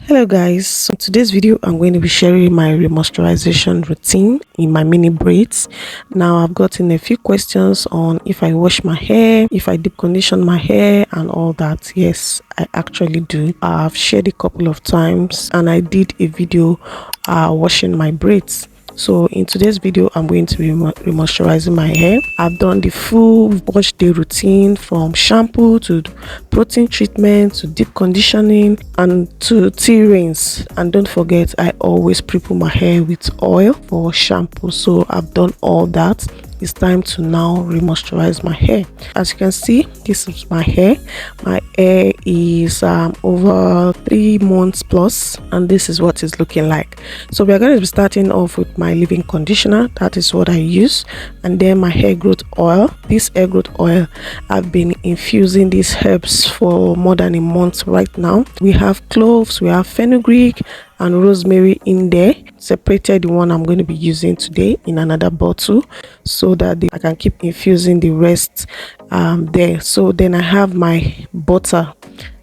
Hello guys, so in today's video I'm going to be sharing my remoisturization routine in my mini braids. Now I've gotten a few questions on if I wash my hair, if I deep condition my hair and all that. Yes, I actually do. I've shared a couple of times and I did a video washing my braids. So in today's video I'm going to be remoisturizing my hair. I've done the full wash day routine from shampoo to protein treatment to deep conditioning and to tea rinse. And don't forget, I always prepare my hair with oil for shampoo. So I've done all that. It's time to now remoisturize my hair. As you can see, this is my hair. My hair is over 3 months plus, and this is what it's looking like. So we are going to be starting off with my leave-in conditioner. That is what I use, and then my hair growth oil. This hair growth oil, I've been infusing these herbs for more than a month right now. We have cloves, we have fenugreek and rosemary in there. Separated the one I'm going to be using today in another bottle so that I can keep infusing the rest there. So then I have my butter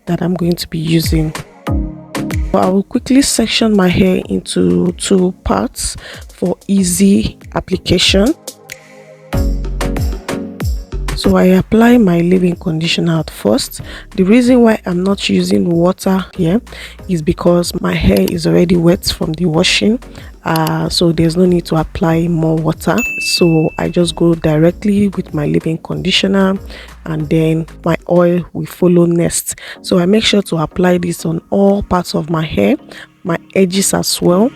that I'm going to be using. So I will quickly section my hair into 2 parts for easy application. So I apply my leave-in conditioner at first. The reason why I'm not using water here is because my hair is already wet from the washing, so there's no need to apply more water. So I just go directly with my leave-in conditioner, and then my oil will follow next. So I make sure to apply this on all parts of my hair, my edges as well.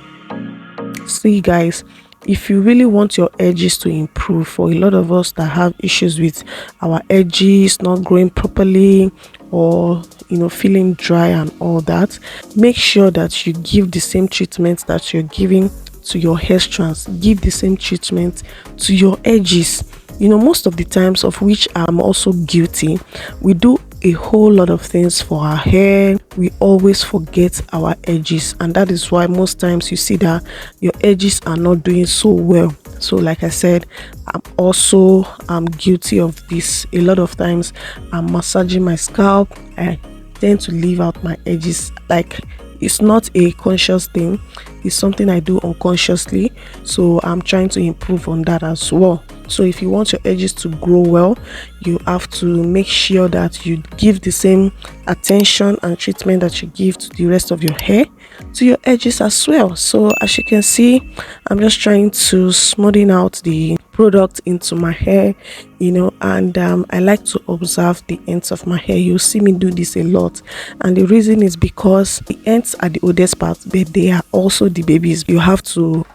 See guys, if you really want your edges to improve, for a lot of us that have issues with our edges not growing properly or feeling dry and all that, make sure that you give the same treatment that you're giving to your hair strands. Give the same treatment to your edges. Most of the times, of which I'm also guilty, we do a whole lot of things for our hair. We always forget our edges, and that is why most times you see that your edges are not doing so well. So like I said, I'm guilty of this. A lot of times I'm massaging my scalp, I tend to leave out my edges. Like, it's not a conscious thing, it's something I do unconsciously. So I'm trying to improve on that as well. So if you want your edges to grow well, you have to make sure that you give the same attention and treatment that you give to the rest of your hair to your edges as well. So as you can see, I'm just trying to smoothing out the product into my hair, and I like to observe the ends of my hair. You'll see me do this a lot, and the reason is because the ends are the oldest part, but they are also the babies. You have to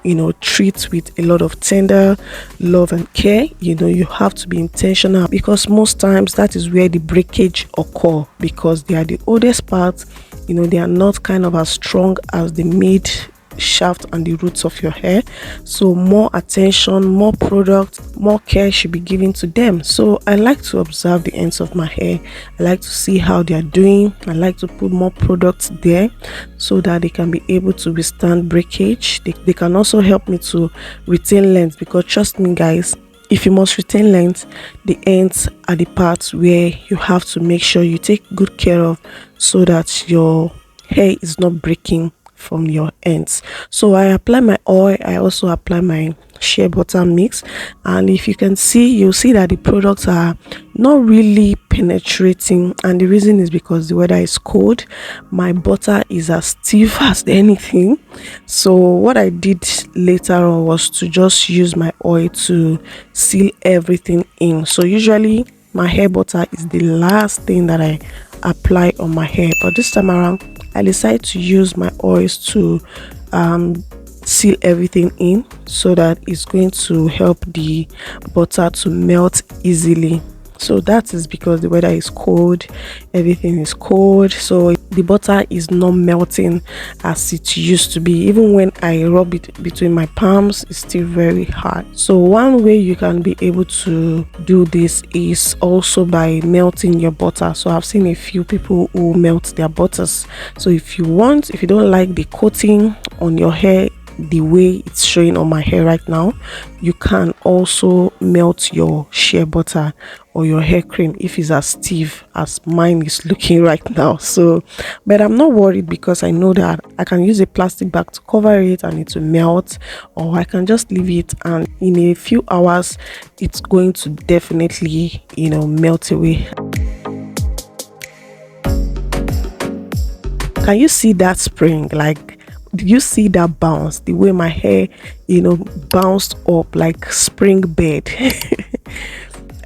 treat with a lot of tender love and care. You have to be intentional, because most times that is where the breakage occur, because they are the oldest part. They are not kind of as strong as the mid shaft and the roots of your hair. So more attention, more product, more care should be given to them. So I like to observe the ends of my hair. I like to see how they are doing. I like to put more products there so that they can be able to withstand breakage. They can also help me to retain length, because trust me guys, if you must retain length, the ends are the parts where you have to make sure you take good care of, so that your hair is not breaking from your ends. So I apply my oil, I also apply my shea butter mix, and if you can see, you'll see that the products are not really penetrating, and the reason is because the weather is cold. My butter is as stiff as anything. So what I did later on was to just use my oil to seal everything in. So usually my hair butter is the last thing that I apply on my hair, but this time around I decided to use my oils to seal everything in, so that it's going to help the butter to melt easily. So that is because the weather is cold, everything is cold, so the butter is not melting as it used to be. Even when I rub it between my palms, it's still very hard. So one way you can be able to do this is also by melting your butter. So I've seen a few people who melt their butters. So if you don't like the coating on your hair the way it's showing on my hair right now, you can also melt your shea butter or your hair cream if it's as stiff as mine is looking right now. So but I'm not worried because I know that I can use a plastic bag to cover it and it will melt, or I can just leave it and in a few hours it's going to definitely, you know, melt away. Can you see that spring? Like, did you see that bounce? The way my hair, you know, bounced up like spring bed.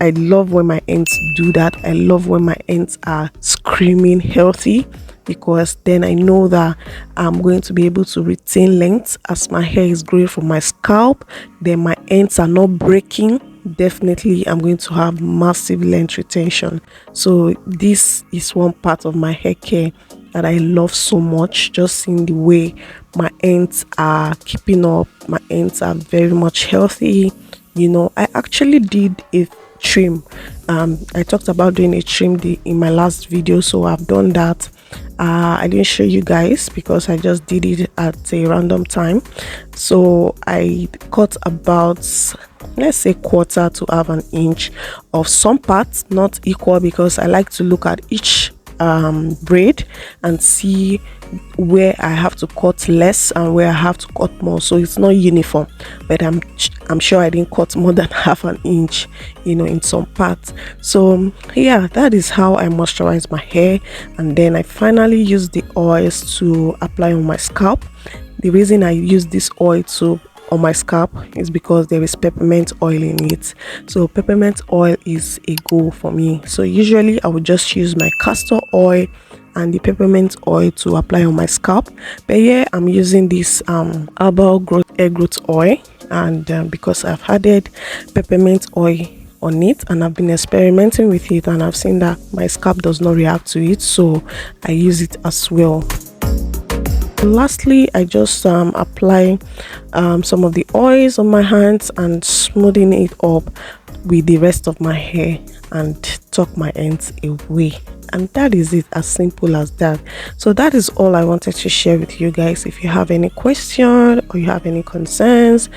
I love when my ends do that. I love when my ends are screaming healthy, because then I know that I'm going to be able to retain length as my hair is growing from my scalp. Then my ends are not breaking. Definitely I'm going to have massive length retention. So this is one part of my hair care that I love so much, just seeing the way my ends are keeping up. My ends are very much healthy. You know, I actually did a trim. I talked about doing a trim in my last video, so I've done that. I didn't show you guys because I just did it at a random time. So I cut about, let's say, quarter to half an inch of some parts, not equal, because I like to look at each braid and see where I have to cut less and where I have to cut more, so it's not uniform. But I'm sure I didn't cut more than half an inch, you know, in some parts. So yeah, that is how I moisturize my hair. And then I finally use the oils to apply on my scalp. The reason I use this oil on my scalp is because there is peppermint oil in it. So peppermint oil is a go for me. So usually I would just use my castor oil and the peppermint oil to apply on my scalp, but yeah, I'm using this herbal hair growth oil, and because I've added peppermint oil on it and I've been experimenting with it and I've seen that my scalp does not react to it, so I use it as well. Lastly, I just apply some of the oils on my hands and smoothing it up with the rest of my hair and tuck my ends away. And that is it, as simple as that. So that is all I wanted to share with you guys. If you have any question or you have any concerns,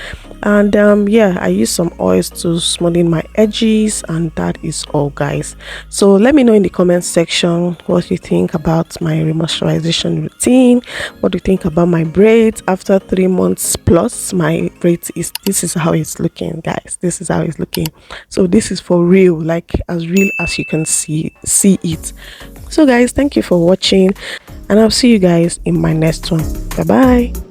and yeah, I use some oils to smoothen my edges, and that is all, guys. So let me know in the comment section what you think about my remoisturization routine. What do you think about my braids after 3 months plus? My braids this is how it's looking, guys. This is how it's looking. So this is for real, like as real as you can see it. So guys, thank you for watching, and I'll see you guys in my next one. Bye bye.